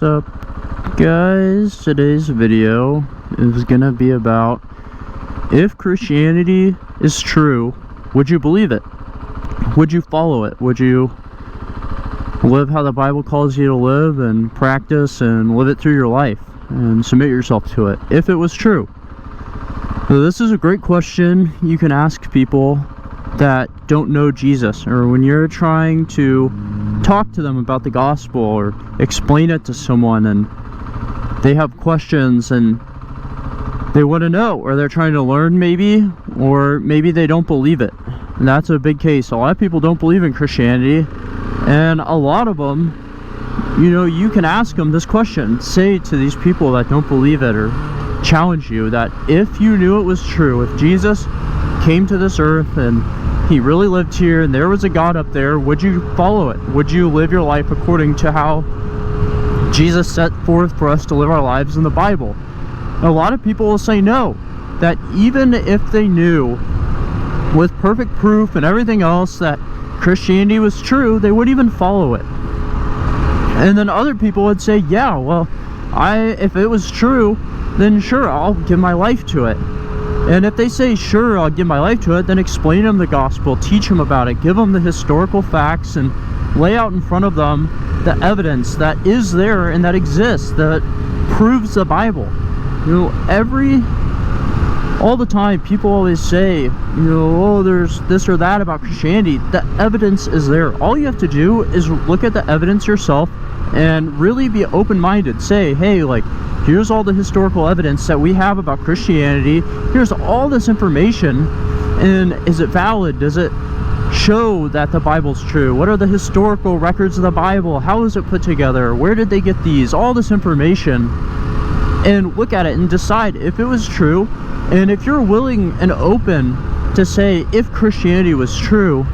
What's up, guys? Today's video is gonna be about, if Christianity is true, would you believe it? Would you follow it? Would you live how the Bible calls you to live and practice and live it through your life and submit yourself to it, if it was true? So this is a great question you can ask people that don't know Jesus, or when you're trying to talk to them about the gospel or explain it to someone and they have questions and they want to know, or they're trying to learn maybe, or maybe they don't believe it. And that's a big case. A lot of people don't believe in Christianity, and a lot of them, you can ask them this question. Say to these people that don't believe it, or challenge you, that if you knew it was true, if Jesus came to this earth and he really lived here and there was a God up there, would you follow it? Would you live your life according to how Jesus set forth for us to live our lives in the Bible? And a lot of people will say no, that even if they knew with perfect proof and everything else that Christianity was true, they wouldn't even follow it. And then other people would say, yeah, well, if it was true, then sure, I'll give my life to it. And if they say, sure, I'll give my life to it, then explain them the gospel, teach them about it, give them the historical facts, and lay out in front of them the evidence that is there and that exists, that proves the Bible. All the time, people always say, oh, there's this or that about Christianity. The evidence is there. All you have to do is look at the evidence yourself and really be open-minded. Say, hey, here's all the historical evidence that we have about Christianity. Here's all this information, and is it valid? Does it show that the Bible's true? What are the historical records of the Bible? How is it put together? Where did they get these? All this information, and look at it and decide if it was true. And if you're willing and open to say, if Christianity was true,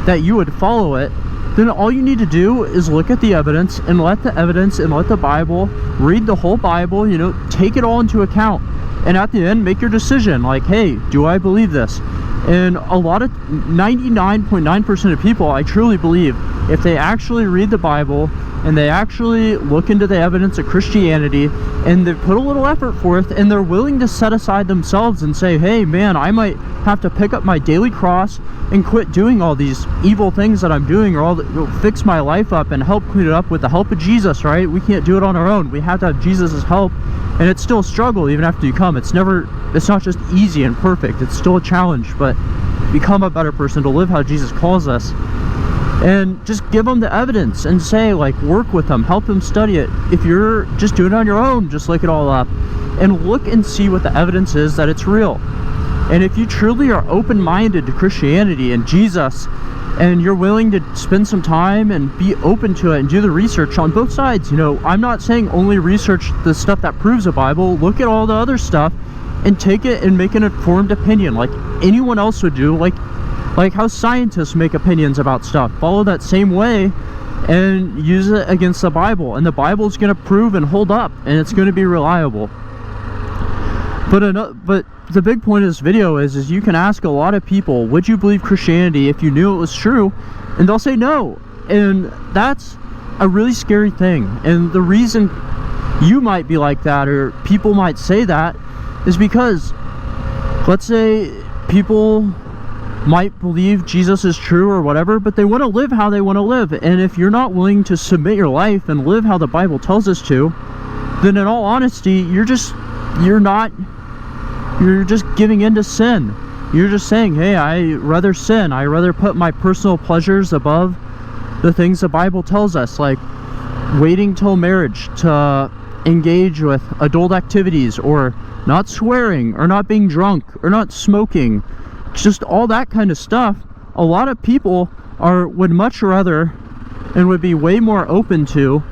that you would follow it, then all you need to do is look at the evidence and let the Bible, read the whole Bible, take it all into account. And at the end, make your decision, hey, do I believe this? And 99.9% of people, I truly believe, if they actually read the Bible and they actually look into the evidence of Christianity and they put a little effort forth and they're willing to set aside themselves and say, hey man, I might have to pick up my daily cross and quit doing all these evil things that I'm doing, or fix my life up and help clean it up with the help of Jesus, right? We can't do it on our own. We have to have Jesus' help, and it's still a struggle even after you come. It's not just easy and perfect. It's still a challenge, but become a better person to live how Jesus calls us. And just give them the evidence and say, work with them, help them study it. If you're just doing it on your own, just look it all up and look and see what the evidence is that it's real. And if you truly are open-minded to Christianity and Jesus, and you're willing to spend some time and be open to it and do the research on both sides, I'm not saying only research the stuff that proves the Bible. Look at all the other stuff and take it and make an informed opinion like anyone else would do, like how scientists make opinions about stuff. Follow that same way and use it against the Bible, and the Bible's going to prove and hold up, and it's going to be reliable. But the big point of this video is you can ask a lot of people, would you believe Christianity if you knew it was true? And they'll say no. And that's a really scary thing. And the reason you might be like that, or people might say that, is because, let's say people might believe Jesus is true or whatever, but they want to live how they want to live. And if you're not willing to submit your life and live how the Bible tells us to, then in all honesty, you're just giving in to sin. You're just saying, hey, I rather sin. I rather put my personal pleasures above the things the Bible tells us, like waiting till marriage to engage with adult activities, or not swearing, or not being drunk, or not smoking, just all that kind of stuff. A lot of people would much rather and would be way more open to,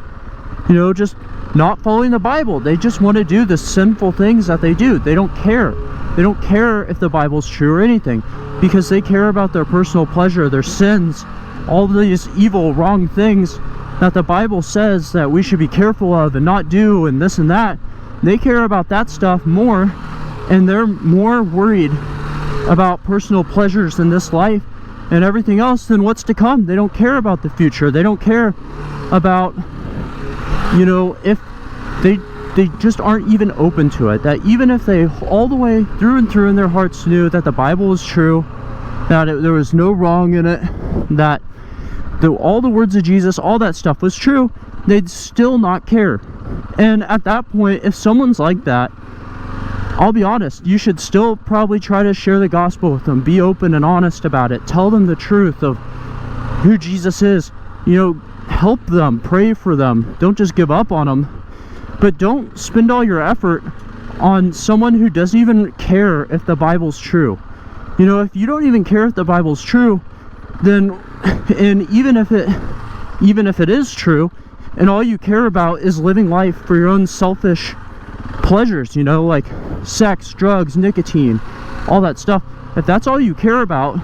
just not following the Bible. They just want to do the sinful things that they do. They don't care. They don't care if the Bible's true or anything, because they care about their personal pleasure, their sins, all these evil, wrong things that the Bible says that we should be careful of and not do, and this and that. They care about that stuff more, and they're more worried about personal pleasures in this life and everything else than what's to come. They don't care about the future. They don't care about you know, if they just aren't even open to it, that even if they all the way through and through in their hearts knew that the Bible was true, that there was no wrong in it, that all the words of Jesus, all that stuff was true, they'd still not care. And at that point, if someone's like that, I'll be honest, you should still probably try to share the gospel with them. Be open and honest about it. Tell them the truth of who Jesus is. You know, help them, pray for them. Don't just give up on them. But don't spend all your effort on someone who doesn't even care if the Bible's true. You know, if you don't even care if the Bible's true, then, and even if it is true, and all you care about is living life for your own selfish pleasures, you know, like sex, drugs, nicotine, all that stuff, if that's all you care about,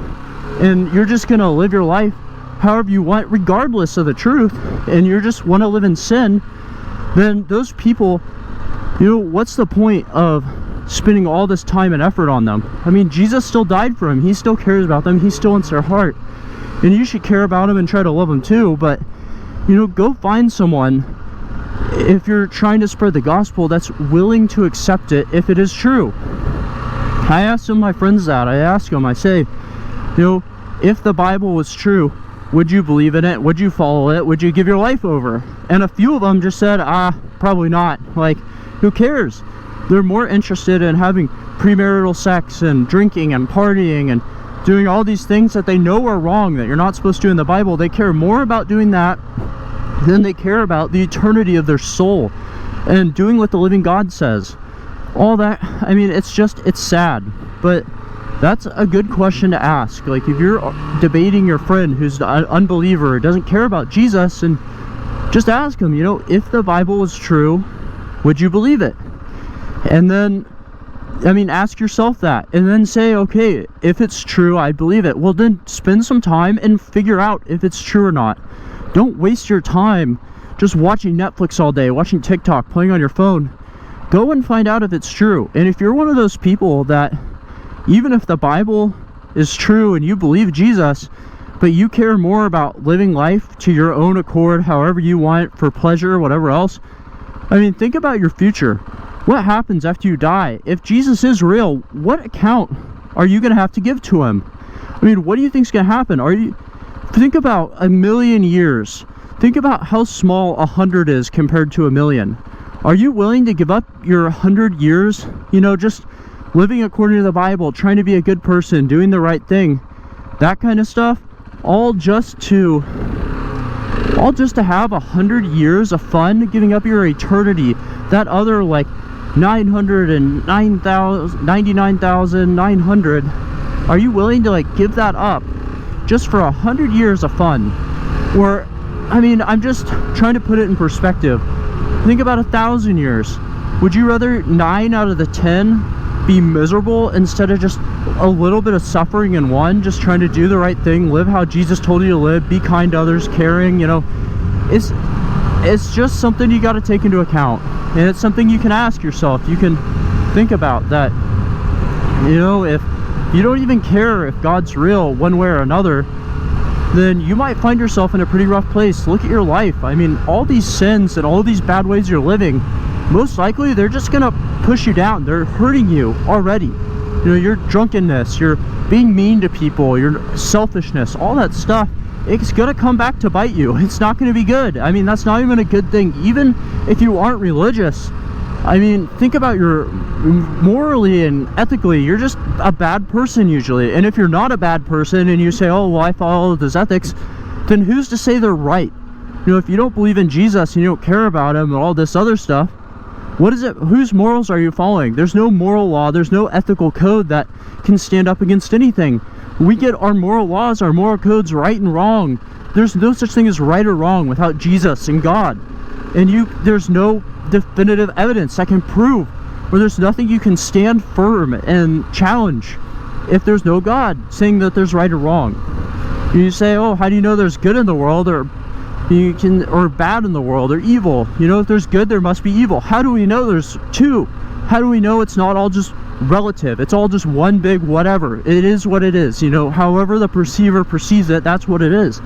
and you're just gonna live your life however you want regardless of the truth, and you just want to live in sin, then those people, you know, what's the point of spending all this time and effort on them? I mean, Jesus still died for them. He still cares about them. He still wants their heart, and you should care about them and try to love them too. But, you know, go find someone, if you're trying to spread the gospel, that's willing to accept it if it is true. I asked some of my friends that. I ask them, I say, you know, if the Bible was true, would you believe in it? Would you follow it? Would you give your life over? And a few of them just said, probably not. Like, who cares? They're more interested in having premarital sex and drinking and partying and doing all these things that they know are wrong, that you're not supposed to in the Bible. They care more about doing that than they care about the eternity of their soul and doing what the living God says. All that, I mean, it's sad. But that's a good question to ask. Like, if you're debating your friend who's an unbeliever, doesn't care about Jesus, and just ask him, you know, if the Bible was true, would you believe it? And then, I mean, ask yourself that, and then say, okay, if it's true, I believe it. Well, then spend some time and figure out if it's true or not. Don't waste your time just watching Netflix all day, watching TikTok, playing on your phone. Go and find out if it's true. And if you're one of those people that, even if the Bible is true and you believe Jesus, but you care more about living life to your own accord, however you want, for pleasure or whatever else, I mean, think about your future. What happens after you die? If Jesus is real, what account are you going to have to give to him? I mean, what do you think is going to happen? Think about 1,000,000 years. Think about how small 100 is compared to 1,000,000. Are you willing to give up your 100 years, you know, just living according to the Bible, trying to be a good person, doing the right thing, that kind of stuff, all just to have 100 years of fun, giving up your eternity, that other like 99,900, are you willing to like give that up just for 100 years of fun? Or, I mean, I'm just trying to put it in perspective. Think about 1,000 years. Would you rather 9 out of the 10 be miserable instead of just a little bit of suffering in one, just trying to do the right thing, live how Jesus told you to live, be kind to others, caring? You know, it's just something you got to take into account, and it's something you can ask yourself. You can think about that, you know, if you don't even care if God's real one way or another, then you might find yourself in a pretty rough place. Look at your life. I mean, all these sins and all these bad ways you're living, most likely they're just gonna push you down. They're hurting you already. You know, your drunkenness, your being mean to people, your selfishness, all that stuff, it's gonna come back to bite you. It's not gonna be good. I mean, that's not even a good thing. Even if you aren't religious, I mean, think about your morally and ethically, you're just a bad person usually. And if you're not a bad person and you say, oh, well, I follow those ethics, then who's to say they're right? You know, if you don't believe in Jesus and you don't care about him and all this other stuff, what is it? Whose morals are you following? There's no moral law. There's no ethical code that can stand up against anything. We get our moral laws, our moral codes, right and wrong. There's no such thing as right or wrong without Jesus and God. And there's no definitive evidence that can prove, or there's nothing you can stand firm and challenge if there's no God saying that there's right or wrong. You say, oh, how do you know there's good in the world, or bad in the world, or evil? You know, if there's good, there must be evil. How do we know there's two? How do we know it's not all just relative? It's all just one big whatever. It is what it is. You know, however the perceiver perceives it, that's what it is.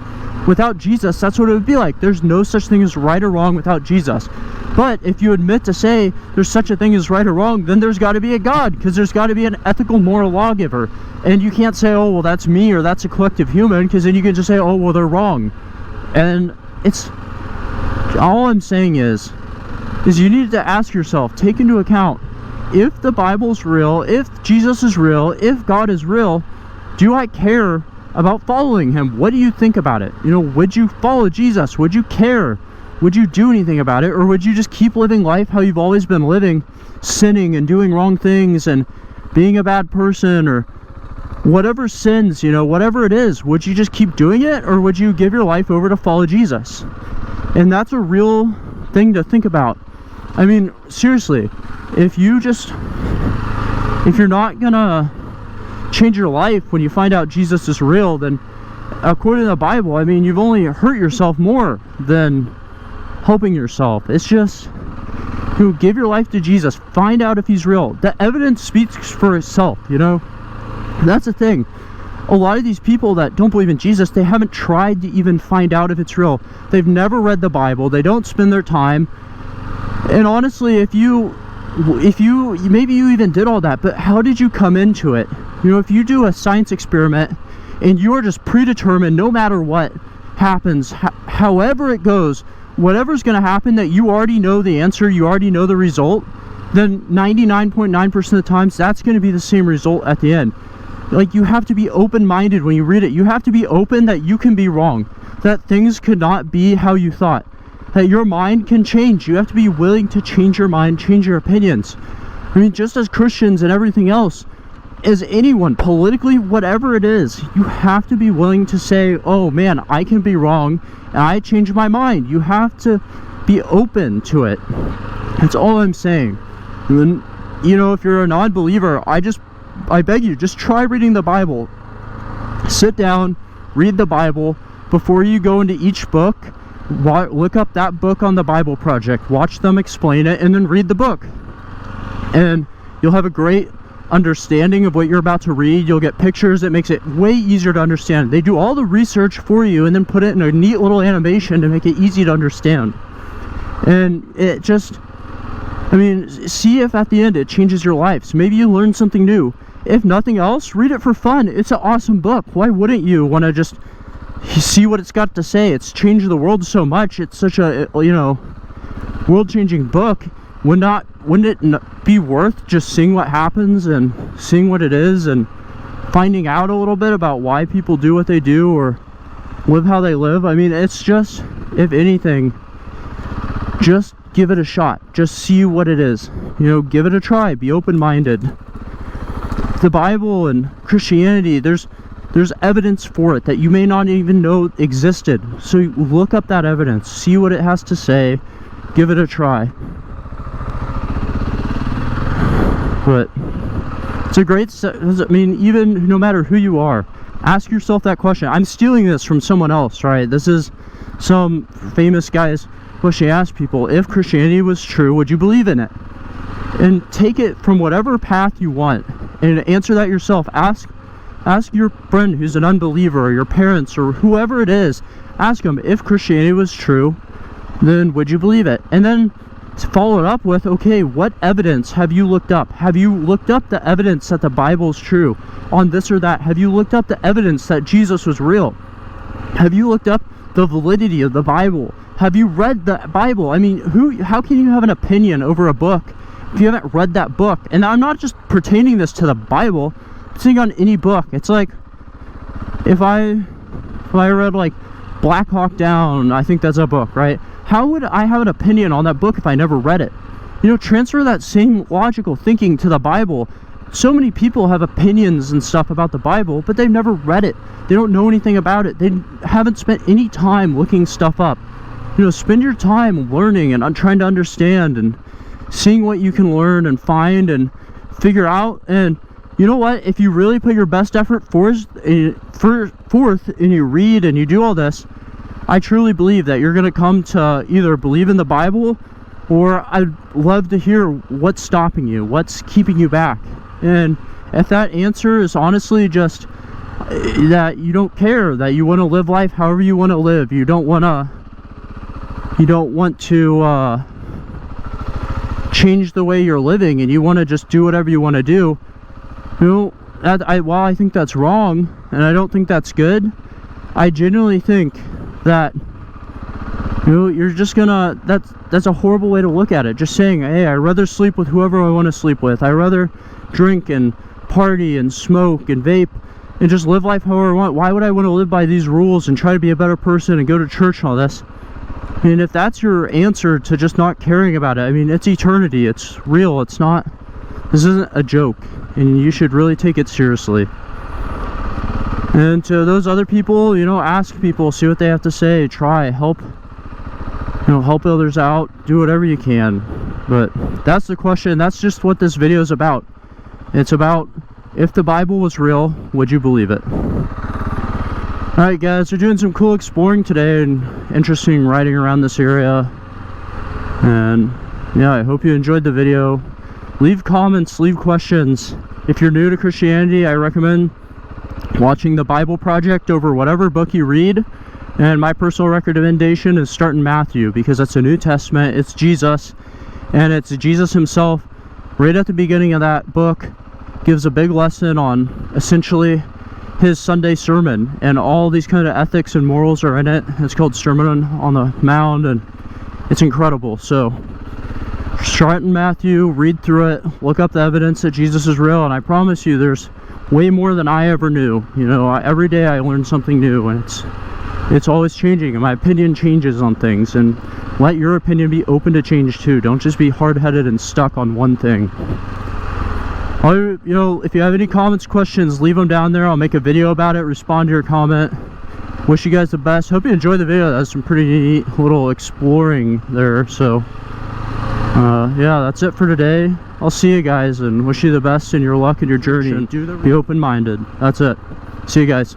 Without Jesus, that's what it would be like. There's no such thing as right or wrong without Jesus. But if you admit to say there's such a thing as right or wrong, then there's got to be a God, because there's got to be an ethical, moral lawgiver. And you can't say, oh, well, that's me, or that's a collective human, because then you can just say, oh, well, they're wrong. And it's, all I'm saying is you need to ask yourself, take into account, if the Bible's real, if Jesus is real, if God is real, do I care about following him? What do you think about it? You know, would you follow Jesus? Would you care? Would you do anything about it? Or would you just keep living life how you've always been living, sinning and doing wrong things and being a bad person, or whatever sins, you know, whatever it is, would you just keep doing it, or would you give your life over to follow Jesus? And that's a real thing to think about. I mean, seriously, if you're not gonna change your life when you find out Jesus is real, then according to the Bible, I mean, you've only hurt yourself more than helping yourself. It's just, you know, give your life to Jesus, find out if he's real. The evidence speaks for itself, you know. That's the thing. A lot of these people that don't believe in Jesus, they haven't tried to even find out if it's real. They've never read the Bible. They don't spend their time. And honestly, if you maybe you even did all that, but how did you come into it? You know, if you do a science experiment and you are just predetermined, no matter what happens, however it goes, whatever's going to happen, that you already know the answer, you already know the result, then 99.9% of the times that's going to be the same result at the end. Like, you have to be open-minded when you read it. You have to be open that you can be wrong, that things could not be how you thought, that your mind can change. You have to be willing to change your mind, change your opinions. I mean, just as Christians and everything else, as anyone, politically, whatever it is, you have to be willing to say, oh man, I can be wrong, and I change my mind. You have to be open to it. That's all I'm saying. And then, you know, if you're a non-believer, I beg you, just try reading the Bible. Sit down, read the Bible. Before you go into each book, look up that book on the Bible Project, watch them explain it, and then read the book. And you'll have a great understanding of what you're about to read. You'll get pictures. It makes it way easier to understand. They do all the research for you and then put it in a neat little animation to make it easy to understand. And it just, I mean, see if at the end it changes your life. So maybe you learn something new. If nothing else, read it for fun. It's an awesome book. Why wouldn't you want to just see what it's got to say? It's changed the world so much. It's such a, you know, world-changing book. Wouldn't it be worth just seeing what happens and seeing what it is and finding out a little bit about why people do what they do or live how they live? I mean, it's just, if anything, just give it a shot. Just see what it is. You know, give it a try. Be open-minded. The Bible and Christianity, there's evidence for it that you may not even know existed. So look up that evidence. See what it has to say. Give it a try. But it's a great, I mean, even no matter who you are, ask yourself that question. I'm stealing this from someone else, right? This is some famous guy's question. He asked people, if Christianity was true, would you believe in it? And take it from whatever path you want and answer that yourself. Ask your friend who's an unbeliever, or your parents, or whoever it is. Ask them, if Christianity was true, then would you believe it? And then follow it up with, okay, what evidence have you looked up? Have you looked up the evidence that the Bible is true on this or that? Have you looked up the evidence that Jesus was real? Have you looked up the validity of the Bible? Have you read the Bible? I mean, how can you have an opinion over a book if you haven't read that book? And I'm not just pertaining this to the Bible, I'm saying on any book. It's like, if I read like Black Hawk Down, I think that's a book, right? How would I have an opinion on that book if I never read it? You know, transfer that same logical thinking to the Bible. So many people have opinions and stuff about the Bible, but they've never read it. They don't know anything about it. They haven't spent any time looking stuff up. You know, spend your time learning and trying to understand and seeing what you can learn and find and figure out. And you know what? If you really put your best effort forth and you read and you do all this, I truly believe that you're going to come to either believe in the Bible, or I'd love to hear what's stopping you, what's keeping you back. And if that answer is honestly just, that you don't care, that you want to live life however you want to live. You don't want to change the way you're living, and you want to just do whatever you want to do. You know, while I think that's wrong, and I don't think that's good, I genuinely think that, you know, you're just gonna, that's a horrible way to look at it. Just saying, hey, I'd rather sleep with whoever I want to sleep with. I'd rather drink and party and smoke and vape and just live life however I want. Why would I want to live by these rules and try to be a better person and go to church and all this? And if that's your answer to just not caring about it, I mean, it's eternity. It's real. It's not, this isn't a joke, and you should really take it seriously. And to those other people, you know, ask people, see what they have to say, try, help, you know, help others out, do whatever you can. But that's the question. That's just what this video is about. It's about, if the Bible was real, would you believe it? Alright guys, we're doing some cool exploring today and interesting riding around this area. And yeah, I hope you enjoyed the video. Leave comments, leave questions. If you're new to Christianity, I recommend watching the Bible Project over whatever book you read. And my personal recommendation is starting Matthew, because it's a New Testament, it's Jesus, and it's Jesus himself. Right at the beginning of that book gives a big lesson on essentially his Sunday sermon, and all these kind of ethics and morals are in it. It's called Sermon on the Mount, and it's incredible. So start in Matthew, read through it, look up the evidence that Jesus is real, and I promise you there's way more than I ever knew. You know, every day I learn something new, and it's always changing, and my opinion changes on things. And let your opinion be open to change too. Don't just be hard-headed and stuck on one thing. You know, if you have any comments, questions, leave them down there. I'll make a video about it, respond to your comment. Wish you guys the best. Hope you enjoyed the video. That was some pretty neat little exploring there. So yeah, that's it for today. I'll see you guys, and wish you the best in your luck and your journey. Be open-minded. That's it. See you guys.